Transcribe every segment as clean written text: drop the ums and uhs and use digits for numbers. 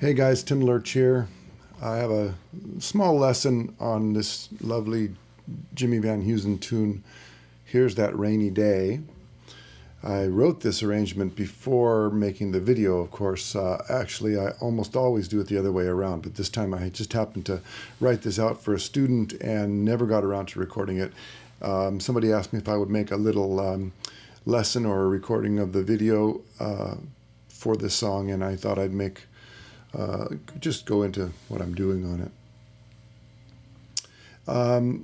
Hey guys, Tim Lerch here. I have a small lesson on this lovely Jimmy Van Heusen tune, Here's That Rainy Day. I wrote this arrangement before making the video, of course. Actually, I almost always do it the other way around, but this time I just happened to write this out for a student and never got around to recording it. Somebody asked me if I would make a little lesson or a recording of the video for this song, and I thought I'd just go into what I'm doing on it.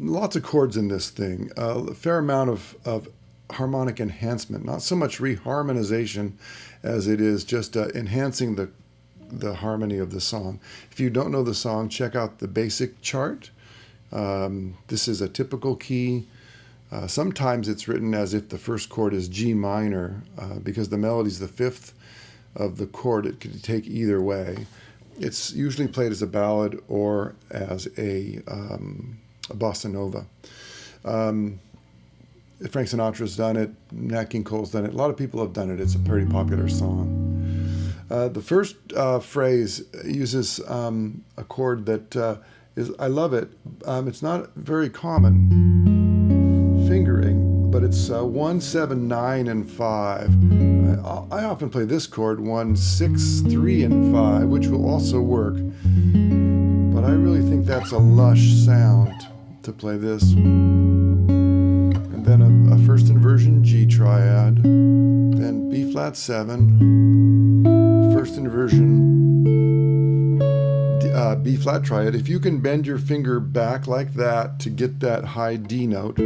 Lots of chords in this thing, a fair amount of harmonic enhancement, not so much reharmonization as it is just enhancing the harmony of the song. If you don't know the song, check out the basic chart. This is a typical key. Sometimes it's written as if the first chord is G minor, because the melody is the fifth of the chord. It could take either way. It's usually played as a ballad or as a bossa nova. Frank Sinatra's done it, Nat King Cole's done it. A lot of people have done it. It's a pretty popular song. The first phrase uses a chord that I love it. It's not very common fingering, but it's 1, 7, 9, and 5. I often play this chord 1, 6, 3, and 5, which will also work. But I really think that's a lush sound to play this. And then a first inversion G triad, then B flat 7, first inversion B flat triad. If you can bend your finger back like that to get that high D note,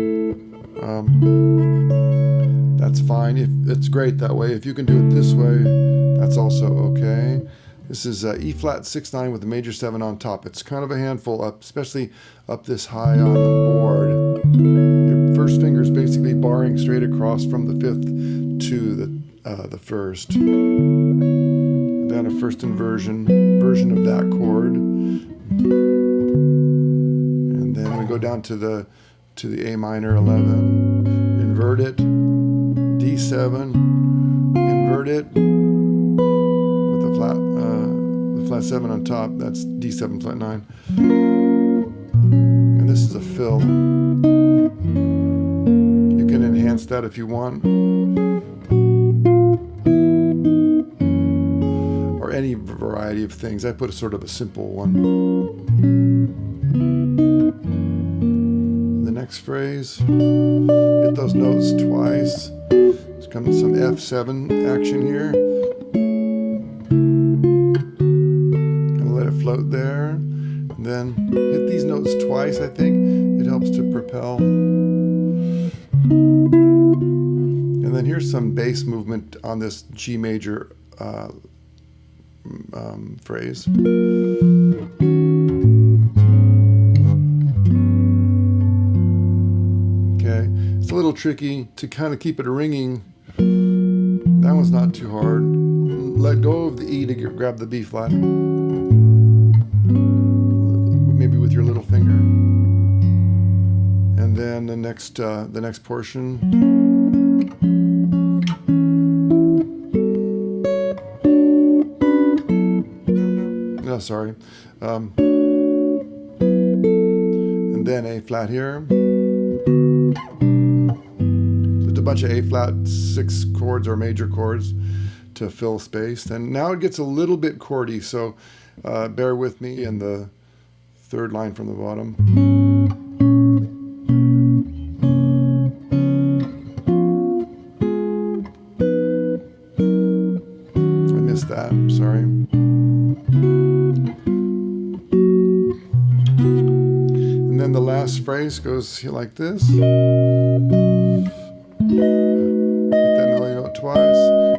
that's fine. It's great that way. If you can do it this way, that's also okay. This is E flat 6/9 with a major 7 on top. It's kind of a handful up, especially up this high on the board. Your first finger is basically barring straight across from the fifth to the first. And then a first inversion version of that chord. And then we go down to the A minor 11. Invert it. D7. Invert it. With the flat 7 on top. That's D7 flat 9. And this is a fill. You can enhance that if you want. Or any variety of things. I put a sort of a simple one. The next phrase. Hit those notes twice. There's coming some F7 action here. Float there, and then hit these notes twice. I think it helps to propel. And then here's some bass movement on this G major phrase. Okay, it's a little tricky to kind of keep it ringing. That one's not too hard. Let go of the E to grab the B flat. Maybe with your little finger. And then the next portion. No, sorry. And then A flat here. Just a bunch of A flat 6 chords or major chords to fill space. And now it gets a little bit chordy, so bear with me in the third line from the bottom. I missed that, I'm sorry. And then the last phrase goes like this. Hit that melody note twice.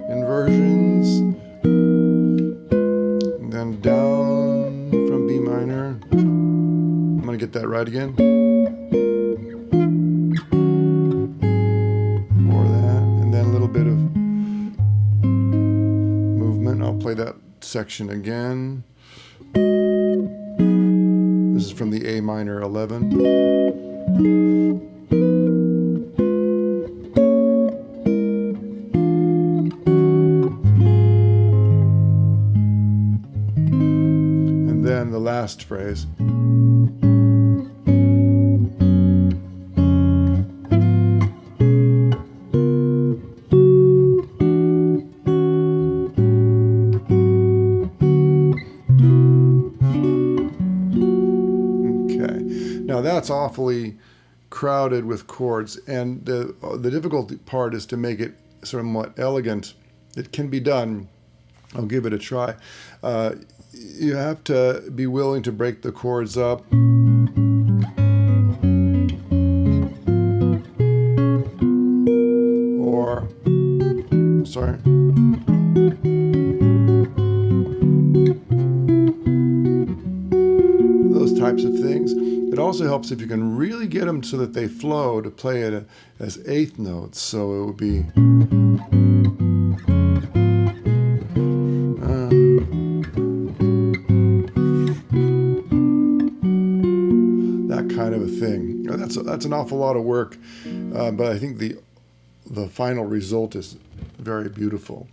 Inversions. And then down from B minor. I'm going to get that right again. More of that. And then a little bit of movement. I'll play that section again. This is from the A minor 11. last phrase. Okay, now that's awfully crowded with chords, and the difficult part is to make it somewhat elegant. It can be done. I'll give it a try. You have to be willing to break the chords up. Or, sorry. Those types of things. It also helps if you can really get them so that they flow, to play it as eighth notes. So it would be that kind of a thing. That's an awful lot of work, but I think the final result is very beautiful.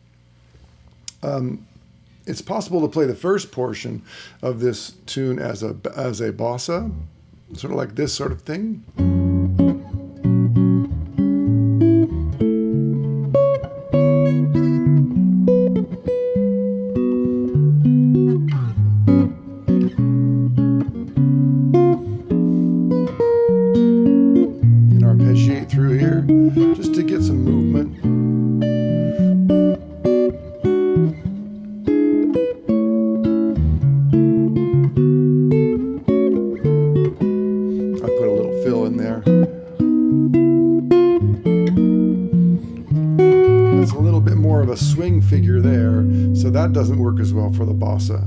It's possible to play the first portion of this tune as a bossa, sort of like this sort of thing. And arpeggiate through here just to get some movement. A swing figure there, so that doesn't work as well for the bossa.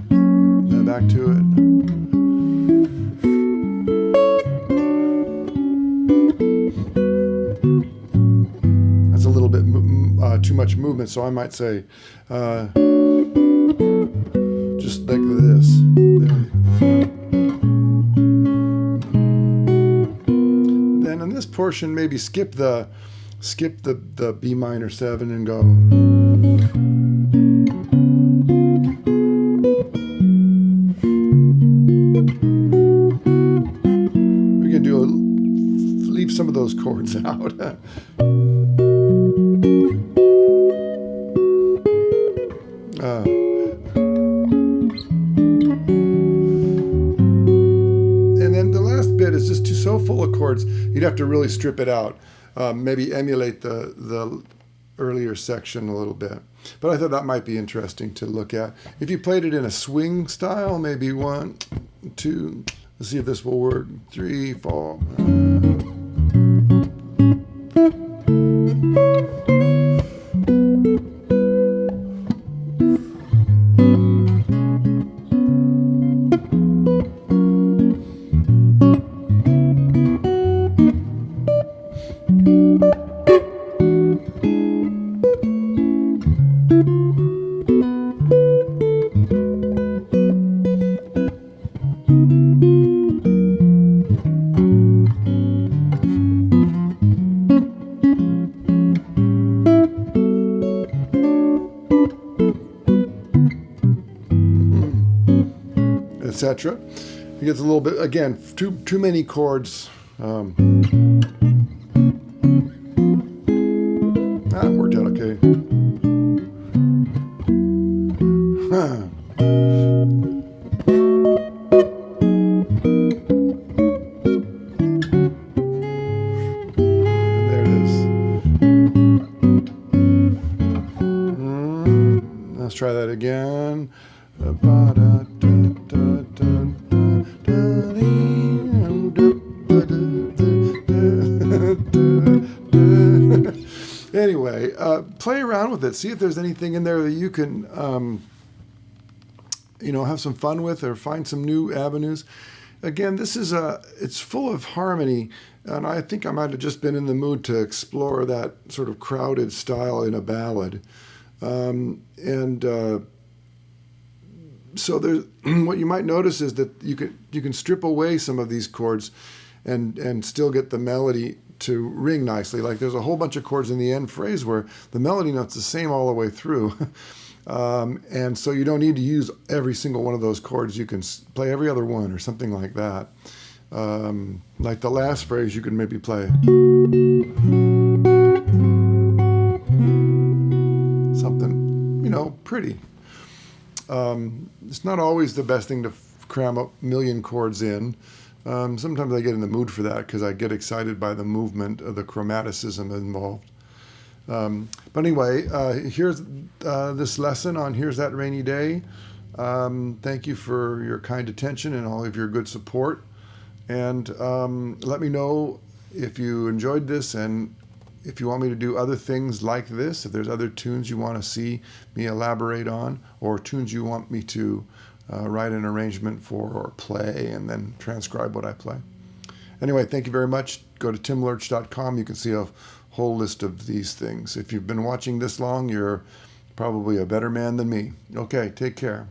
Then back to it. That's a little bit too much movement, so I might say just like this. Then in this portion, maybe skip the B minor 7 and go. We can leave some of those chords out. And then the last bit is just so full of chords, you'd have to really strip it out. Maybe emulate the earlier section a little bit. But I thought that might be interesting to look at. If you played it in a swing style, maybe 1, 2, let's see if this will work, 3, 4. Etc. It gets a little bit, again, too many chords. That worked out okay. There it is. Let's try that again. Anyway, play around with it. See if there's anything in there that you can, have some fun with, or find some new avenues. Again, this is it's full of harmony, and I think I might have just been in the mood to explore that sort of crowded style in a ballad. So there's what you might notice is that you can strip away some of these chords and still get the melody to ring nicely. Like there's a whole bunch of chords in the end phrase where the melody note's the same all the way through. And so you don't need to use every single one of those chords. You can play every other one or something like that. Like the last phrase, you can maybe play something, pretty. It's not always the best thing to cram a million chords in. Sometimes I get in the mood for that because I get excited by the movement of the chromaticism involved. But anyway, here's this lesson on Here's That Rainy Day. Thank you for your kind attention and all of your good support. And let me know if you enjoyed this and if you want me to do other things like this, if there's other tunes you want to see me elaborate on, or tunes you want me to write an arrangement for or play and then transcribe what I play. Anyway, thank you very much. Go to timlerch.com. You can see a whole list of these things. If you've been watching this long, you're probably a better man than me. Okay, take care.